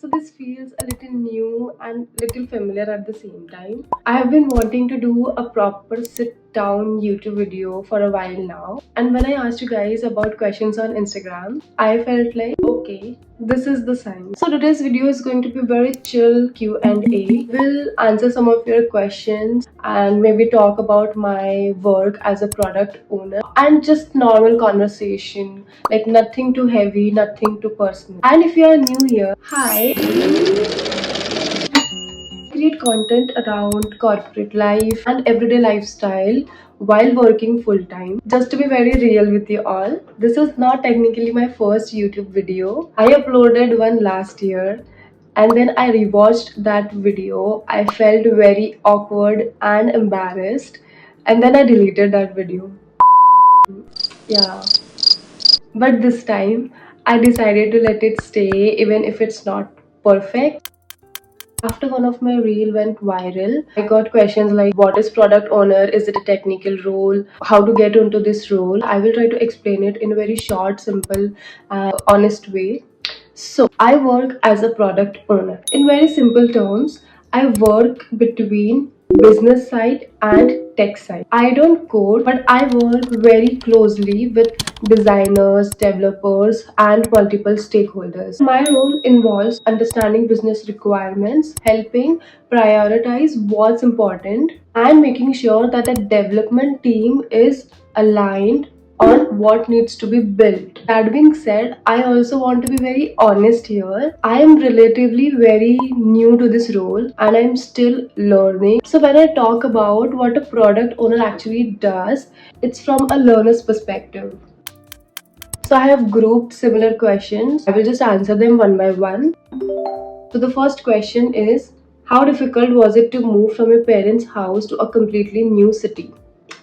So this feels a little new and little familiar at the same time. I have been wanting to do a proper sit down YouTube video for a while now. And when I asked you guys about questions on Instagram, I felt like, okay, this is the sign. So today's video is going to be very chill Q&A. We'll answer some of your questions and maybe talk about my work as a product owner and just normal conversation, like nothing too heavy, nothing too personal. And if you are new here, hi, create content around corporate life and everyday lifestyle while working full time. Just to be very real with you all, this is not technically my first YouTube video. I uploaded one last year, and then I rewatched that video. I felt very awkward and embarrassed, and then I deleted that video. Yeah. But this time, I decided to let it stay even if it's not perfect. After one of my reel went viral, I got questions like what is product owner? Is it a technical role? How to get into this role? I will try to explain it in a very short, simple, honest way. So I work as a product owner. In very simple terms, I work between business side and tech side. I don't code, but I work very closely with designers, developers, and multiple stakeholders. My role involves understanding business requirements, helping prioritize what's important, and making sure that the development team is aligned on what needs to be built. That being said, I also want to be very honest here. I am relatively very new to this role and I'm still learning. So when I talk about what a product owner actually does, it's from a learner's perspective. So I have grouped similar questions. I will just answer them one by one. So the first question is, how difficult was it to move from your parents' house to a completely new city?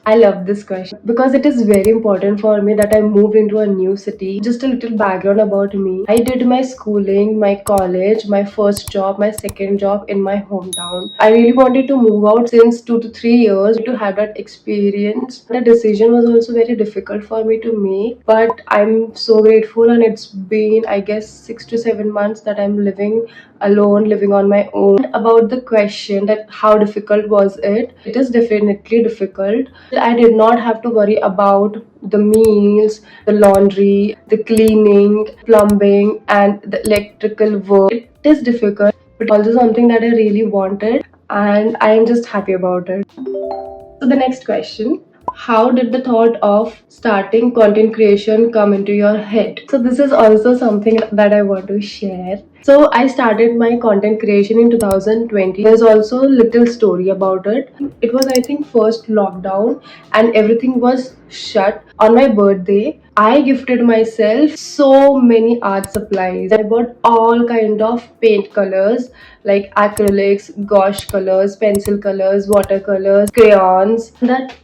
I love this question because it is very important for me that I moved into a new city. Just a little background about me. I did my schooling, my college, my first job, my second job in my hometown. I really wanted to move out since 2 to 3 years to have that experience. The decision was also very difficult for me to make, but I'm so grateful, and it's been, I guess, 6 to 7 months that I'm living alone, living on my own. About the question that how difficult was it is definitely difficult. I did not have to worry about the meals, the laundry, the cleaning, plumbing, and the electrical work. It is difficult, but also something that I really wanted, and I am just happy about it. So the next question, how did the thought of starting content creation come into your head? So this is also something that I want to share. So I started my content creation in 2020. There's also a little story about it. It was, I think, first lockdown and everything was shut. On my birthday, I gifted myself so many art supplies. I bought all kind of paint colors like acrylics, gouache colors, pencil colors, watercolors, crayons. That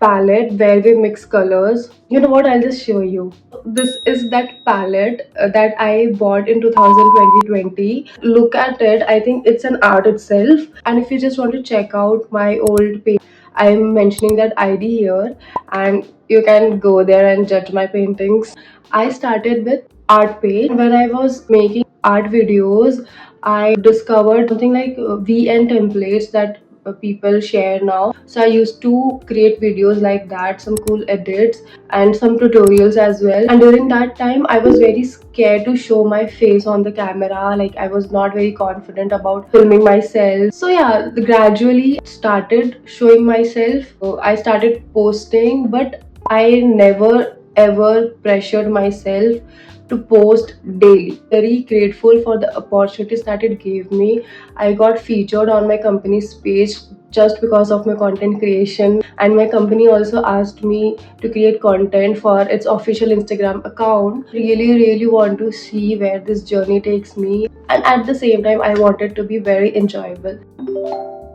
palette where we mix colors. You know what? I'll just show you. This is that palette that I bought in 2020. Look at it. I think it's an art itself. And if you just want to check out my old page, I'm mentioning that ID here, and you can go there and judge my paintings. I started with art page. When I was making art videos, I discovered something like VN templates that people share now. So I used to create videos like that, some cool edits and some tutorials as well. And during that time, I was very scared to show my face on the camera. Like, I was not very confident about filming myself. So yeah, gradually started showing myself. I started posting, but I never ever pressured myself to post daily. Very grateful for the opportunities that it gave me. I got featured on my company's page just because of my content creation, and my company also asked me to create content for its official Instagram account. Really want to see where this journey takes me, and at the same time I wanted to be very enjoyable.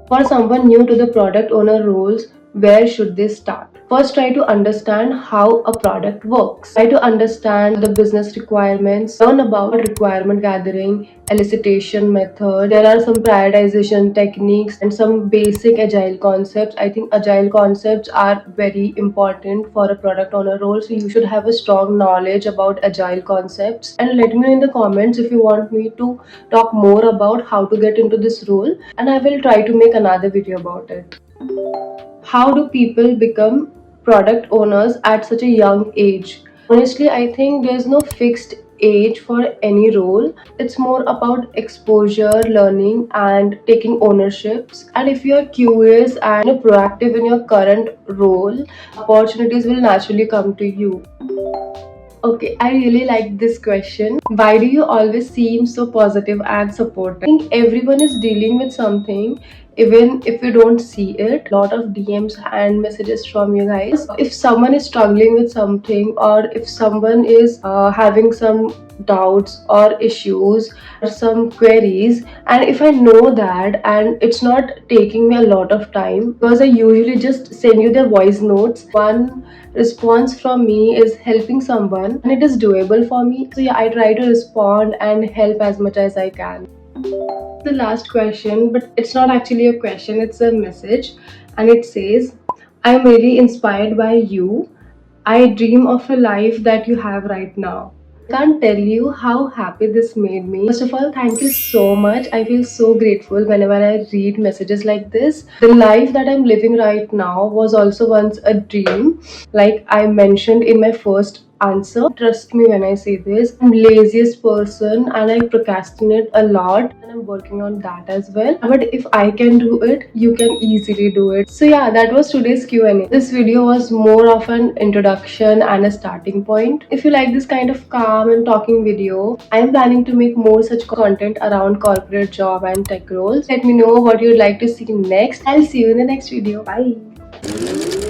For someone new to the product owner roles, where should they start? First, try to understand how a product works. Try to understand the business requirements, learn about requirement gathering, elicitation method. There are some prioritization techniques and some basic agile concepts. I think agile concepts are very important for a product owner role, so you should have a strong knowledge about agile concepts. And let me know in the comments if you want me to talk more about how to get into this role, and I will try to make another video about it. How do people become product owners at such a young age? Honestly, I think there's no fixed age for any role. It's more about exposure, learning, and taking ownerships. And if you're curious and proactive in your current role, opportunities will naturally come to you. Okay, I really like this question. Why do you always seem so positive and supportive? I think everyone is dealing with something, even if you don't see it. Lot of DMs and messages from you guys. If someone is struggling with something, or if someone is having some doubts or issues or some queries, and if I know that and it's not taking me a lot of time, because I usually just send you the voice notes, one response from me is helping someone and it is doable for me. So yeah, I try to respond and help as much as I can. The last question, but it's not actually a question, it's a message, and it says, I'm really inspired by you. I dream of a life that you have right now. Can't tell you how happy this made me. First of all, thank you so much. I feel so grateful whenever I read messages like this. The life that I'm living right now was also once a dream, like I mentioned in my first answer. Trust me when I say this. I'm laziest person and I procrastinate a lot, and I'm working on that as well. But if I can do it, you can easily do it. So yeah, that was today's Q&A. This video was more of an introduction and a starting point. If you like this kind of calm and talking video, I'm planning to make more such content around corporate job and tech roles. Let me know what you'd like to see next. I'll see you in the next video. Bye.